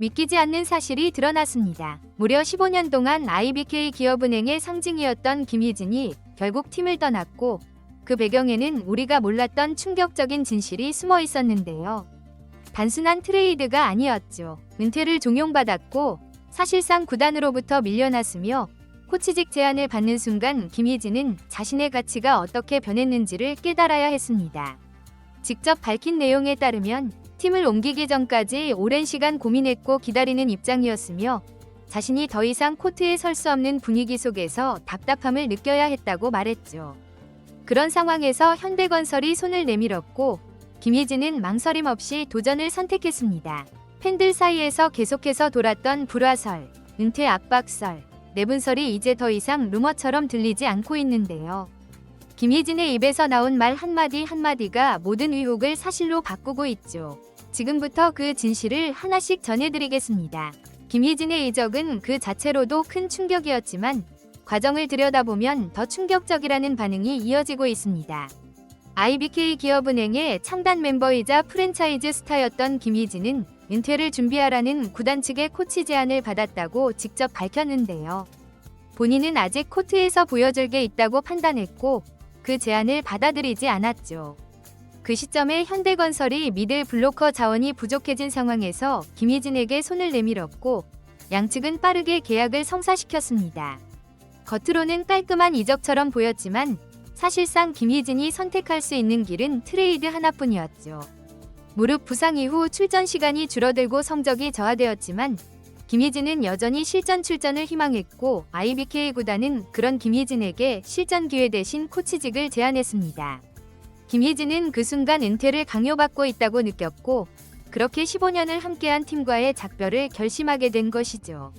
믿기지 않는 사실이 드러났습니다. 무려 15년 동안 IBK 기업은행의 상징이었던 김희진이 결국 팀을 떠났고 그 배경에는 우리가 몰랐던 충격적인 진실이 숨어 있었는데요. 단순한 트레이드가 아니었죠. 은퇴를 종용받았고 사실상 구단으로부터 밀려났으며 코치직 제안을 받는 순간 김희진은 자신의 가치가 어떻게 변했는지를 깨달아야 했습니다. 직접 밝힌 내용에 따르면 팀을 옮기기 전까지 오랜 시간 고민했고 기다리는 입장이었으며 자신이 더 이상 코트에 설 수 없는 분위기 속에서 답답함을 느껴야 했다고 말했죠. 그런 상황에서 현대건설이 손을 내밀었고 김희진은 망설임 없이 도전을 선택했습니다. 팬들 사이에서 계속해서 돌았던 불화설, 은퇴 압박설, 내분설이 이제 더 이상 루머처럼 들리지 않고 있는데요. 김희진의 입에서 나온 말 한마디 한마디가 모든 의혹을 사실로 바꾸고 있죠. 지금부터 그 진실을 하나씩 전해드리겠습니다. 김희진의 이적은 그 자체로도 큰 충격이었지만 과정을 들여다보면 더 충격적이라는 반응이 이어지고 있습니다. IBK 기업은행의 창단 멤버이자 프랜차이즈 스타였던 김희진은 은퇴를 준비하라는 구단 측의 코치 제안을 받았다고 직접 밝혔는데요. 본인은 아직 코트에서 보여줄 게 있다고 판단했고 그 제안을 받아들이지 않았죠. 그 시점에 현대건설이 미들 블로커 자원이 부족해진 상황에서 김희진에게 손을 내밀었고 양측은 빠르게 계약을 성사시켰습니다. 겉으로는 깔끔한 이적처럼 보였지만 사실상 김희진이 선택할 수 있는 길은 트레이드 하나뿐이었죠. 무릎 부상 이후 출전 시간이 줄어들고 성적이 저하되었지만 김희진은 여전히 실전 출전을 희망했고 IBK 구단은 그런 김희진에게 실전 기회 대신 코치직을 제안했습니다. 김희진은 그 순간 은퇴를 강요받고 있다고 느꼈고 그렇게 15년을 함께한 팀과의 작별을 결심하게 된 것이죠.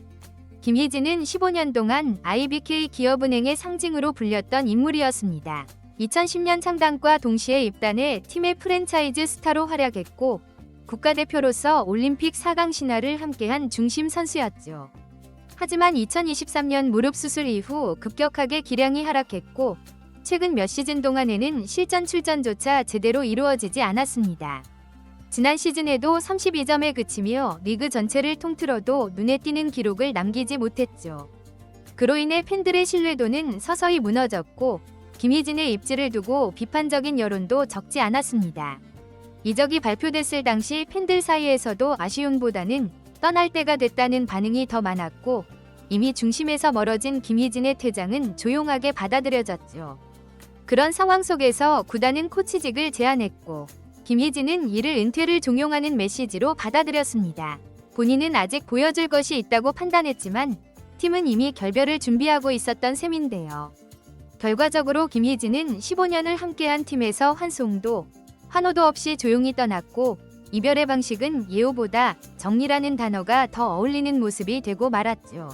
김희진은 15년 동안 IBK 기업은행의 상징으로 불렸던 인물이었습니다. 2010년 창단과 동시에 입단해 팀의 프랜차이즈 스타로 활약했고 국가대표로서 올림픽 4강 신화를 함께한 중심 선수였죠. 하지만 2023년 무릎 수술 이후 급격하게 기량이 하락했고 최근 몇 시즌 동안에는 실전 출전조차 제대로 이루어지지 않았습니다. 지난 시즌에도 32점에 그치며 리그 전체를 통틀어도 눈에 띄는 기록을 남기지 못했죠. 그로 인해 팬들의 신뢰도는 서서히 무너졌고 김희진의 입지를 두고 비판적인 여론도 적지 않았습니다. 이적이 발표됐을 당시 팬들 사이에서도 아쉬움보다는 떠날 때가 됐다는 반응이 더 많았고 이미 중심에서 멀어진 김희진의 퇴장은 조용하게 받아들여졌죠. 그런 상황 속에서 구단은 코치직을 제안했고 김희진은 이를 은퇴를 종용하는 메시지로 받아들였습니다. 본인은 아직 보여줄 것이 있다고 판단했지만 팀은 이미 결별을 준비하고 있었던 셈인데요. 결과적으로 김희진은 15년을 함께한 팀에서 환호도 없이 조용히 떠났고 이별의 방식은 예우보다 정리라는 단어가 더 어울리는 모습이 되고 말았죠.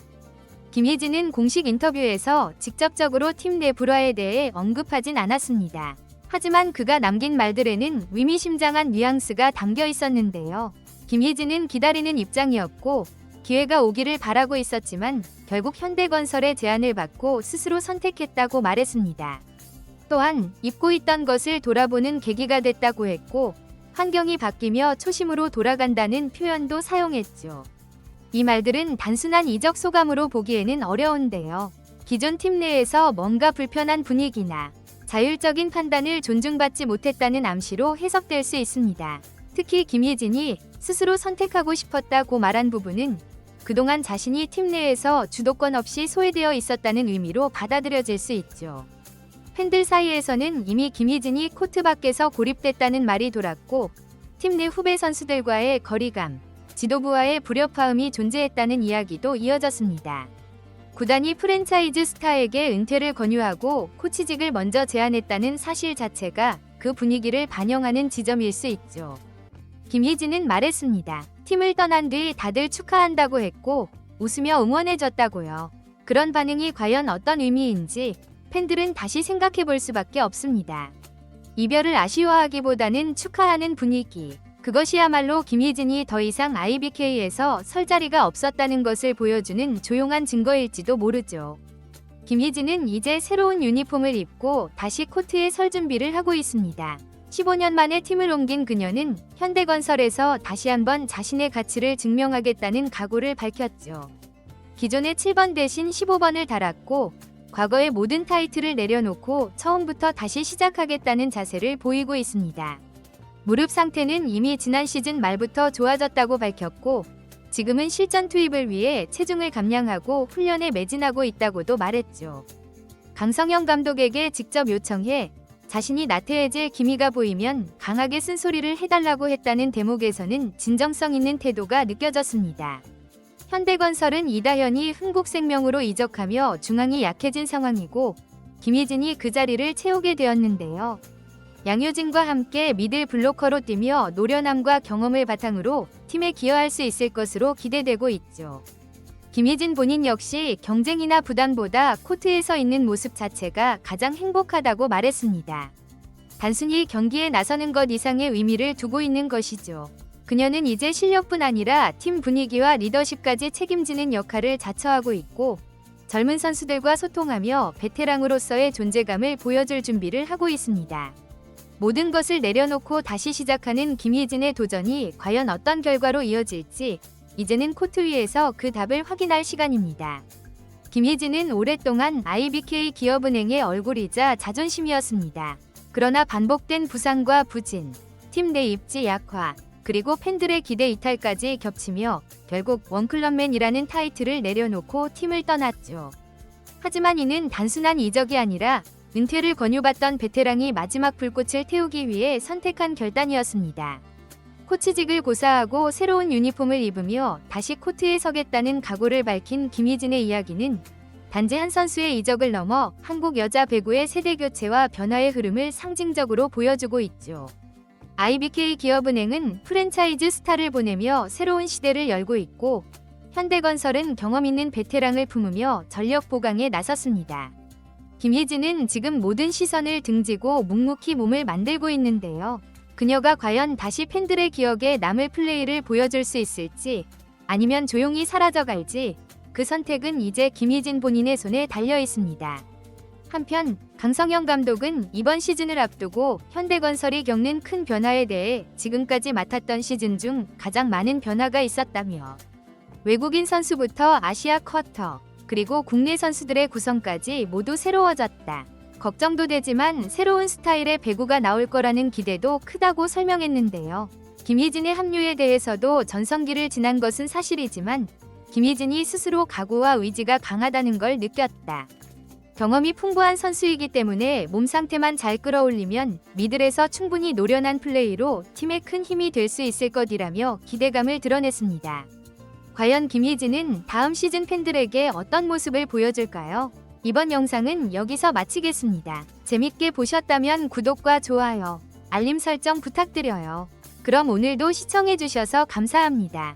김희진은 공식 인터뷰에서 직접적으로 팀 내 불화에 대해 언급하진 않았습니다. 하지만 그가 남긴 말들에는 의미심장한 뉘앙스가 담겨 있었는데요. 김희진은 기다리는 입장이었고 기회가 오기를 바라고 있었지만 결국 현대건설의 제안을 받고 스스로 선택했다고 말했습니다. 또한 잊고 있던 것을 돌아보는 계기가 됐다고 했고 환경이 바뀌며 초심으로 돌아간다는 표현도 사용했죠. 이 말들은 단순한 이적 소감으로 보기에는 어려운데요. 기존 팀 내에서 뭔가 불편한 분위기나 자율적인 판단을 존중받지 못했다는 암시로 해석될 수 있습니다. 특히 김희진이 스스로 선택하고 싶었다고 말한 부분은 그동안 자신이 팀 내에서 주도권 없이 소외되어 있었다는 의미로 받아들여질 수 있죠. 팬들 사이에서는 이미 김희진이 코트 밖에서 고립됐다는 말이 돌았고 팀 내 후배 선수들과의 거리감, 지도부와의 불협화음이 존재했다는 이야기도 이어졌습니다. 구단이 프랜차이즈 스타에게 은퇴를 권유하고 코치직을 먼저 제안했다는 사실 자체가 그 분위기를 반영하는 지점일 수 있죠. 김희진은 말했습니다. 팀을 떠난 뒤 다들 축하한다고 했고 웃으며 응원해줬다고요. 그런 반응이 과연 어떤 의미인지 팬들은 다시 생각해 볼 수밖에 없습니다. 이별을 아쉬워하기보다는 축하하는 분위기. 그것이야말로 김희진이 더 이상 IBK에서 설 자리가 없었다는 것을 보여주는 조용한 증거일지도 모르죠. 김희진은 이제 새로운 유니폼을 입고 다시 코트에 설 준비를 하고 있습니다. 15년 만에 팀을 옮긴 그녀는 현대건설에서 다시 한번 자신의 가치를 증명하겠다는 각오를 밝혔죠. 기존의 7번 대신 15번을 달았고 과거의 모든 타이틀을 내려놓고 처음부터 다시 시작하겠다는 자세를 보이고 있습니다. 무릎 상태는 이미 지난 시즌 말부터 좋아졌다고 밝혔고 지금은 실전 투입을 위해 체중을 감량하고 훈련에 매진하고 있다고도 말했죠. 강성현 감독에게 직접 요청해 자신이 나태해질 기미가 보이면 강하게 쓴소리를 해달라고 했다는 대목에서는 진정성 있는 태도가 느껴졌습니다. 현대건설은 이다현이 흥국생명으로 이적하며 중앙이 약해진 상황이고 김희진이 그 자리를 채우게 되었는데요. 양효진과 함께 미들 블로커로 뛰며 노련함과 경험을 바탕으로 팀에 기여할 수 있을 것으로 기대되고 있죠. 김희진 본인 역시 경쟁이나 부담보다 코트에 서 있는 모습 자체가 가장 행복하다고 말했습니다. 단순히 경기에 나서는 것 이상의 의미를 두고 있는 것이죠. 그녀는 이제 실력뿐 아니라 팀 분위기와 리더십까지 책임지는 역할을 자처하고 있고 젊은 선수들과 소통하며 베테랑으로서의 존재감을 보여줄 준비를 하고 있습니다. 모든 것을 내려놓고 다시 시작하는 김희진의 도전이 과연 어떤 결과로 이어질지 이제는 코트 위에서 그 답을 확인할 시간입니다. 김희진은 오랫동안 IBK 기업은행의 얼굴이자 자존심이었습니다. 그러나 반복된 부상과 부진, 팀 내 입지 약화, 그리고 팬들의 기대 이탈까지 겹치며 결국 원클럽맨이라는 타이틀을 내려놓고 팀을 떠났죠. 하지만 이는 단순한 이적이 아니라 은퇴를 권유받던 베테랑이 마지막 불꽃을 태우기 위해 선택한 결단이었습니다. 코치직을 고사하고 새로운 유니폼을 입으며 다시 코트에 서겠다는 각오를 밝힌 김희진의 이야기는 단지 한 선수의 이적을 넘어 한국 여자 배구의 세대 교체와 변화의 흐름을 상징적으로 보여주고 있죠. IBK 기업은행은 프랜차이즈 스타를 보내며 새로운 시대를 열고 있고 현대건설은 경험 있는 베테랑을 품으며 전력 보강에 나섰습니다. 김희진은 지금 모든 시선을 등지고 묵묵히 몸을 만들고 있는데요. 그녀가 과연 다시 팬들의 기억에 남을 플레이를 보여줄 수 있을지 아니면 조용히 사라져갈지 그 선택은 이제 김희진 본인의 손에 달려 있습니다. 한편 강성현 감독은 이번 시즌을 앞두고 현대건설이 겪는 큰 변화에 대해 지금까지 맡았던 시즌 중 가장 많은 변화가 있었다며 외국인 선수부터 아시아 쿼터 그리고 국내 선수들의 구성까지 모두 새로워졌다. 걱정도 되지만 새로운 스타일의 배구가 나올 거라는 기대도 크다고 설명했는데요. 김희진의 합류에 대해서도 전성기를 지난 것은 사실이지만 김희진이 스스로 각오와 의지가 강하다는 걸 느꼈다. 경험이 풍부한 선수이기 때문에 몸 상태만 잘 끌어올리면 미들에서 충분히 노련한 플레이로 팀에 큰 힘이 될 수 있을 것이라며 기대감을 드러냈습니다. 과연 김희진은 다음 시즌 팬들에게 어떤 모습을 보여줄까요? 이번 영상은 여기서 마치겠습니다. 재밌게 보셨다면 구독과 좋아요, 알림 설정 부탁드려요. 그럼 오늘도 시청해주셔서 감사합니다.